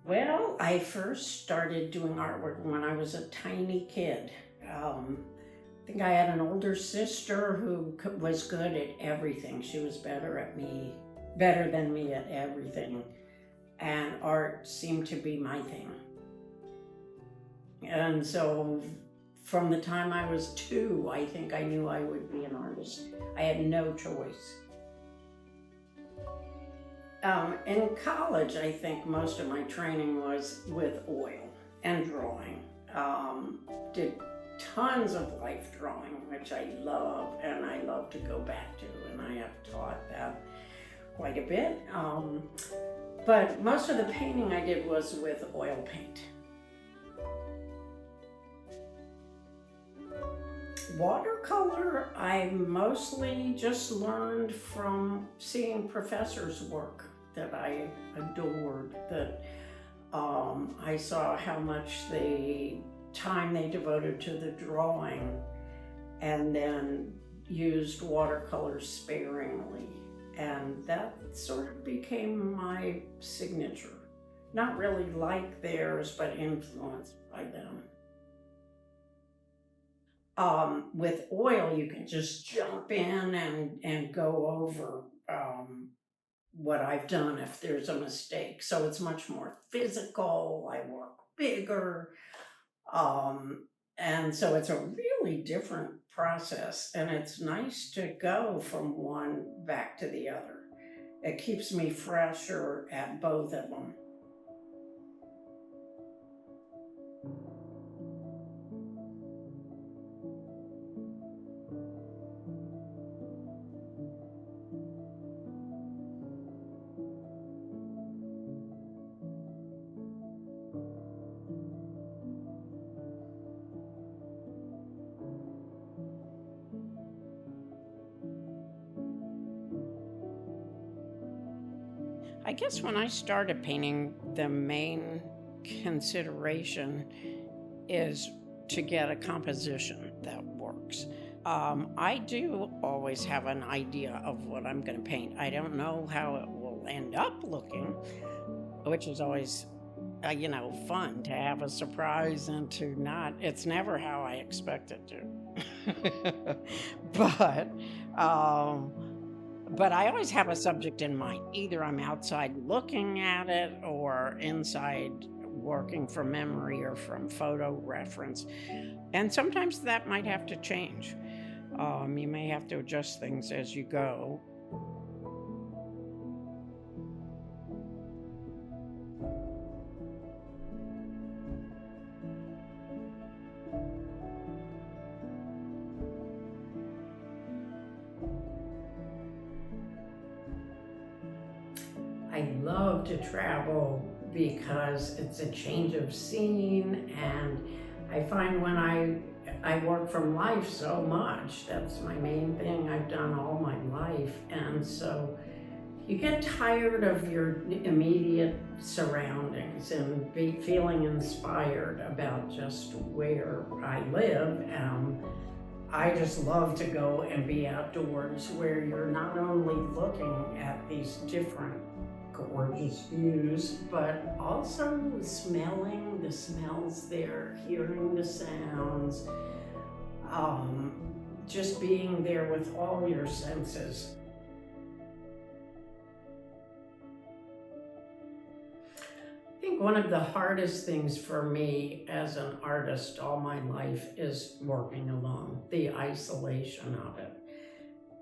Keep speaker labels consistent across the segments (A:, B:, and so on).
A: Well, I first started doing artwork when I was a tiny kid. I think I had an older sister who was good at everything. She was better than me at everything. And art seemed to be my thing. And so from the time I was 2, I think I knew I would be an artist. I had no choice. In college, I think most of my training was with oil and drawing. Did tons of life drawing, which I love and I love to go back to, and I have taught that quite a bit. But most of the painting I did was with oil paint. Watercolor, I mostly just learned from seeing professors' work that I adored, that I saw how much time they devoted to the drawing and then used watercolors sparingly. And that sort of became my signature. Not really like theirs, but influenced by them. With oil, you can just jump in and go over what I've done if there's a mistake. So it's much more physical. I work bigger. And so it's a really different process. And it's nice to go from one back to the other. It keeps me fresher at both of them. I guess when I started painting, the main consideration is to get a composition that works. I do always have an idea of what I'm going to paint. I don't know how it will end up looking, which is always, fun to have a surprise and to not. It's never how I expect it to. but um, but I always have a subject in mind. Either I'm outside looking at it or inside working from memory or from photo reference. And sometimes that might have to change. You may have to adjust things as you go. I love to travel because it's a change of scene, and I find when I work from life so much, that's my main thing I've done all my life, and so you get tired of your immediate surroundings and feeling inspired about just where I live. I just love to go and be outdoors where you're not only looking at these different gorgeous views, but also smelling the smells there, hearing the sounds, just being there with all your senses. I think one of the hardest things for me as an artist all my life is working alone, the isolation of it.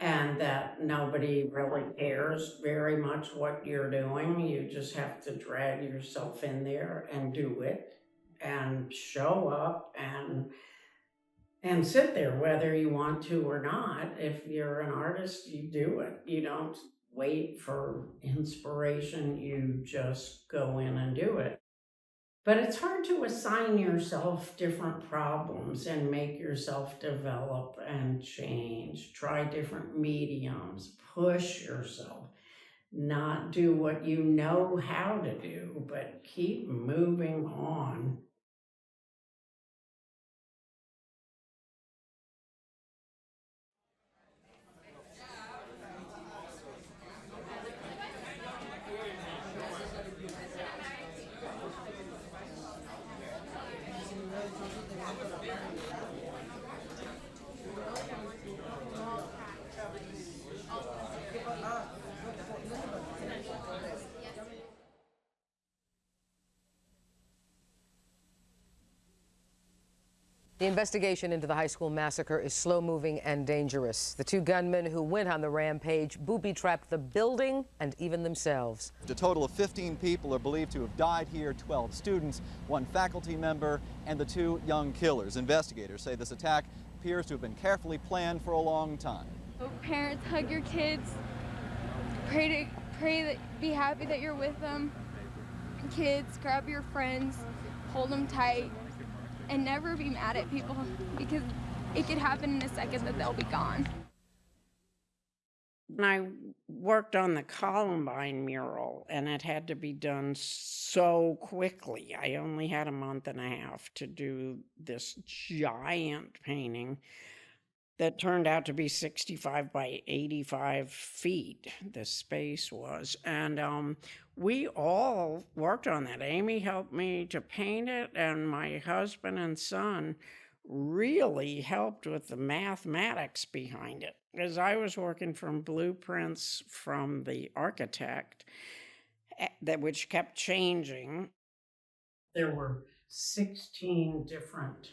A: And that nobody really cares very much what you're doing. You just have to drag yourself in there and do it and show up and sit there whether you want to or not. If you're an artist, you do it. You don't wait for inspiration, you just go in and do it. But it's hard to assign yourself different problems and make yourself develop and change. Try different mediums, push yourself, not do what you know how to do, but keep moving on.
B: The investigation into the high school massacre is slow-moving and dangerous. The two gunmen who went on the rampage booby-trapped the building and even themselves.
C: A total of 15 people are believed to have died here, 12 students, one faculty member, and the two young killers. Investigators say this attack appears to have been carefully planned for a long time.
D: Parents, hug your kids. Pray that, be happy that you're with them. Kids, grab your friends, hold them tight. And never be mad at people, because it could happen in a second that they'll be gone.
A: And I worked on the Columbine mural, and it had to be done so quickly. I only had a month and a half to do this giant painting that turned out to be 65 by 85 feet, the space was. And we all worked on that. Amy helped me to paint it, and my husband and son really helped with the mathematics behind it, because I was working from blueprints from the architect which kept changing. There were 16 different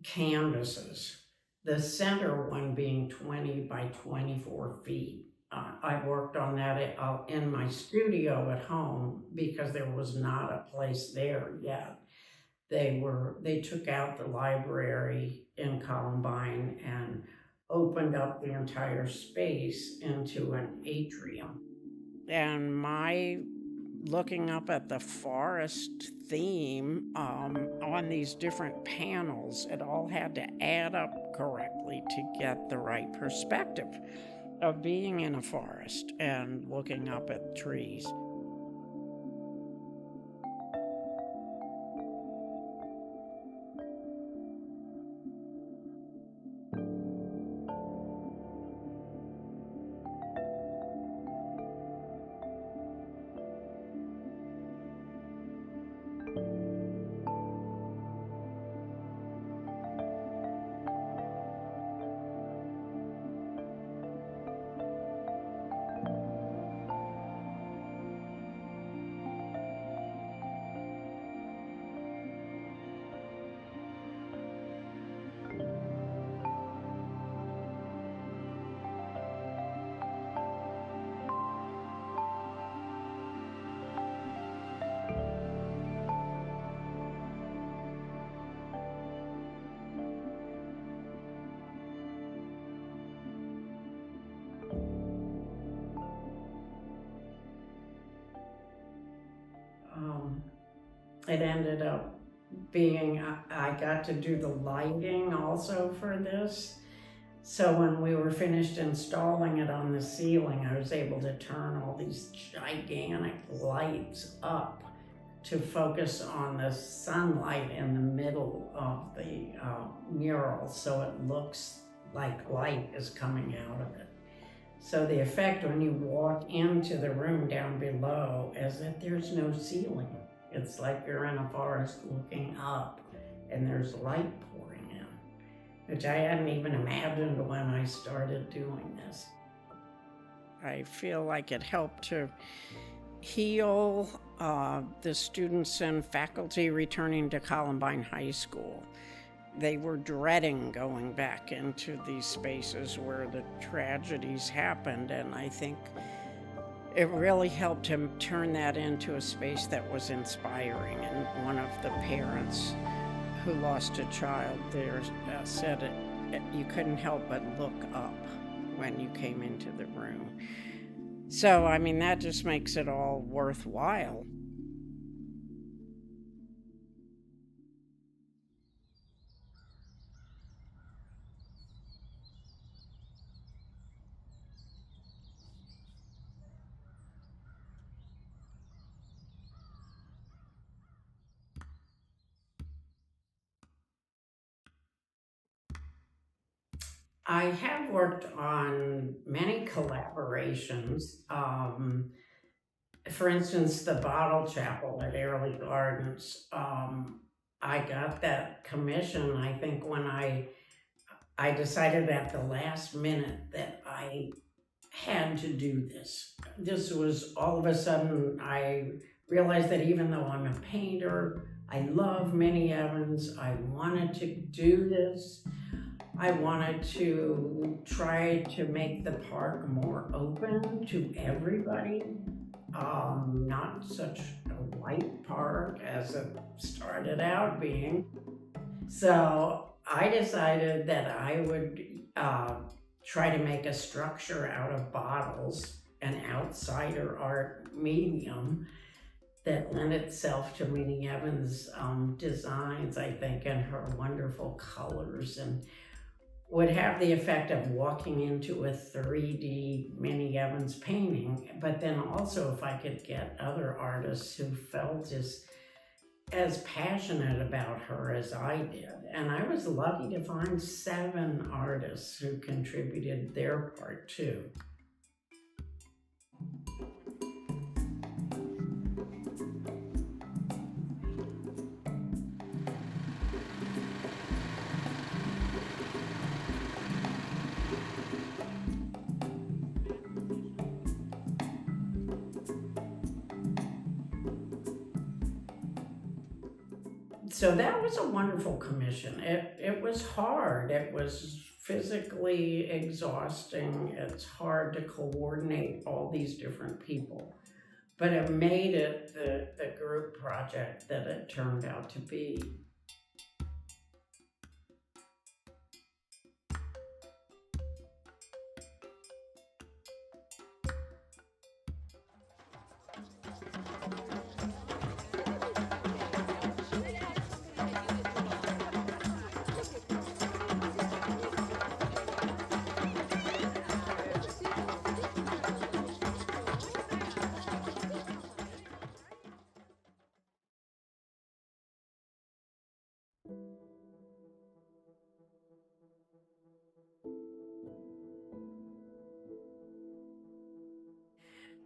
A: canvases, the center one being 20 by 24 feet. I worked on that in my studio at home because there was not a place there yet. They took out the library in Columbine and opened up the entire space into an atrium. And my looking up at the forest theme on these different panels, it all had to add up correctly to get the right perspective of being in a forest and looking up at trees. It ended up being, I got to do the lighting also for this. So when we were finished installing it on the ceiling, I was able to turn all these gigantic lights up to focus on the sunlight in the middle of the mural, so it looks like light is coming out of it. So the effect when you walk into the room down below is that there's no ceiling. It's like you're in a forest looking up and there's light pouring in, which I hadn't even imagined when I started doing this. I feel like it helped to heal the students and faculty returning to Columbine High School. They were dreading going back into these spaces where the tragedies happened, and I think it really helped him turn that into a space that was inspiring. And one of the parents who lost a child there said you couldn't help but look up when you came into the room. So, I mean, that just makes it all worthwhile. I have worked on many collaborations. For instance, the Bottle Chapel at Airlie Gardens. I got that commission, I think, when I decided at the last minute that I had to do this. This was all of a sudden, I realized that even though I'm a painter, I love Minnie Evans. I wanted to do this. I wanted to try to make the park more open to everybody. Not such a white park as it started out being. So I decided that I would try to make a structure out of bottles, an outsider art medium that lent itself to Minnie Evans' designs, I think, and her wonderful colors, and would have the effect of walking into a 3D Minnie Evans painting. But then also, if I could get other artists who felt as passionate about her as I did. And I was lucky to find 7 artists who contributed their part too. So that was a wonderful commission. It was hard. It was physically exhausting. It's hard to coordinate all these different people. But it made it the group project that it turned out to be.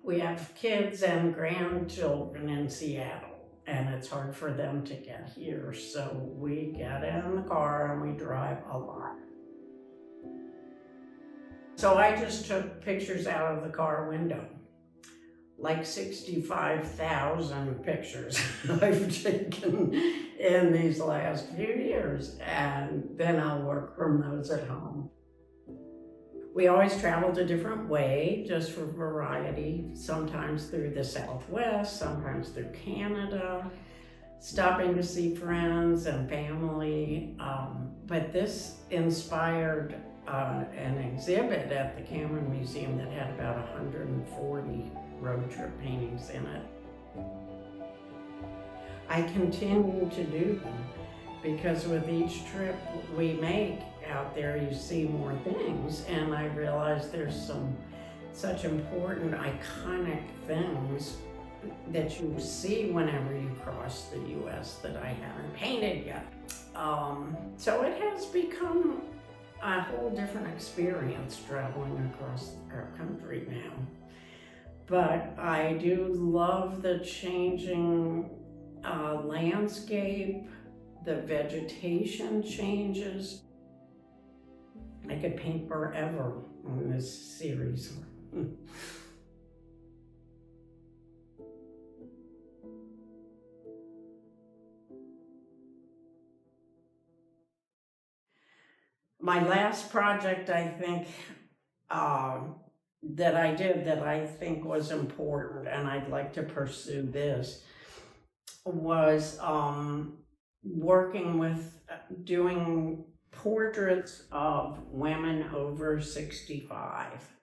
A: We have kids and grandchildren in Seattle, and it's hard for them to get here. So we get in the car and we drive a lot. So I just took pictures out of the car window, like 65,000 pictures I've taken in these last few years, and then I'll work from those at home. We always traveled a different way, just for variety, sometimes through the Southwest, sometimes through Canada, stopping to see friends and family. But this inspired an exhibit at the Cameron Museum that had about 140 road trip paintings in it. I continue to do them because with each trip we make out there, you see more things, and I realize there's such important, iconic things that you see whenever you cross the U.S. that I haven't painted yet. So it has become a whole different experience traveling across our country now. But I do love the changing landscape, the vegetation changes. I could paint forever on this series. My last project, I think, that I did that I think was important, and I'd like to pursue this, was working with doing portraits of women over 65,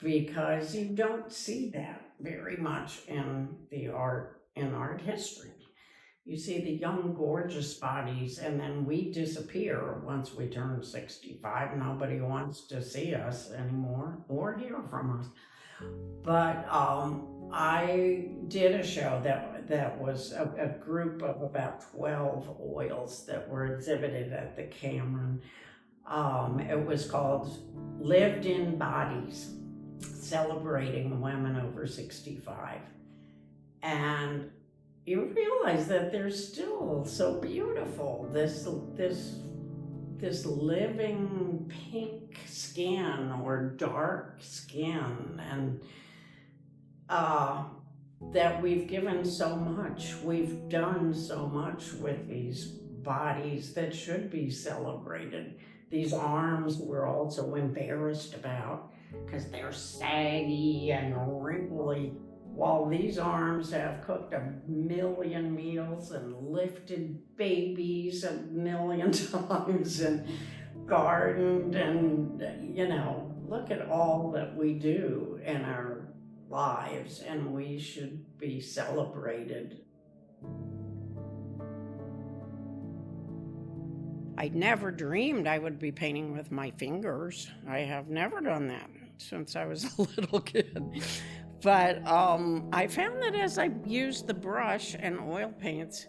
A: because you don't see that very much in art history. You see the young, gorgeous bodies, and then we disappear once we turn 65. Nobody wants to see us anymore or hear from us. But I did a show that was a group of about 12 oils that were exhibited at the Cameron. It was called Lived in Bodies, celebrating women over 65. And you realize that they're still so beautiful. This living pink skin or dark skin, and that we've given so much. We've done so much with these bodies that should be celebrated. These arms we're also embarrassed about because they're saggy and wrinkly. While these arms have cooked 1,000,000 meals and lifted babies 1,000,000 times and gardened and, look at all that we do in our lives, and we should be celebrated. I never dreamed I would be painting with my fingers. I have never done that since I was a little kid. But I found that as I used the brush and oil paints,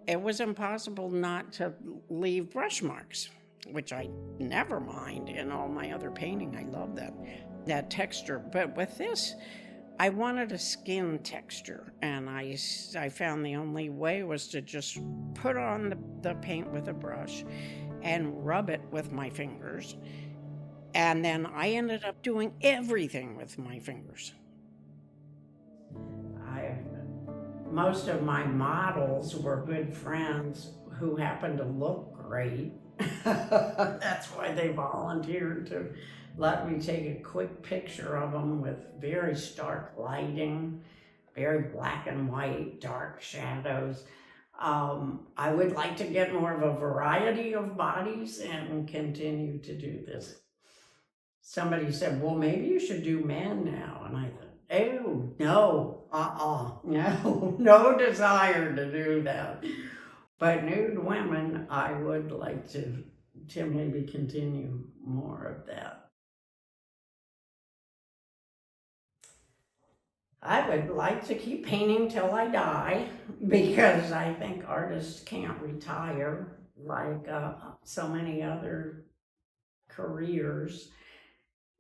A: it was impossible not to leave brush marks, which I never mind in all my other painting. I love that texture. But with this, I wanted a skin texture, and I found the only way was to just put on the paint with a brush and rub it with my fingers. And then I ended up doing everything with my fingers. Most of my models were good friends who happened to look great. That's why they volunteered to let me take a quick picture of them with very stark lighting, very black and white, dark shadows. I would like to get more of a variety of bodies and continue to do this. Somebody said, well, maybe you should do men now. And I thought, oh, no, no desire to do that. But nude women, I would like to maybe continue more of that. I would like to keep painting till I die, because I think artists can't retire like so many other careers.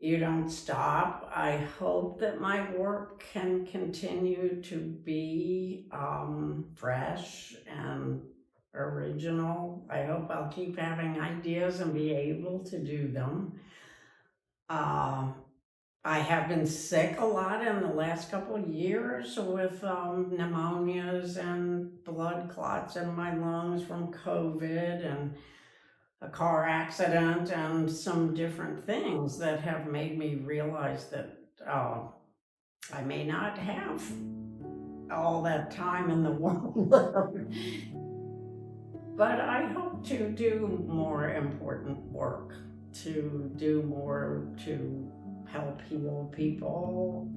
A: You don't stop. I hope that my work can continue to be fresh and original. I hope I'll keep having ideas and be able to do them. I have been sick a lot in the last couple of years with pneumonias and blood clots in my lungs from COVID and a car accident and some different things that have made me realize that I may not have all that time in the world. But I hope to do more important work, to do more to help heal people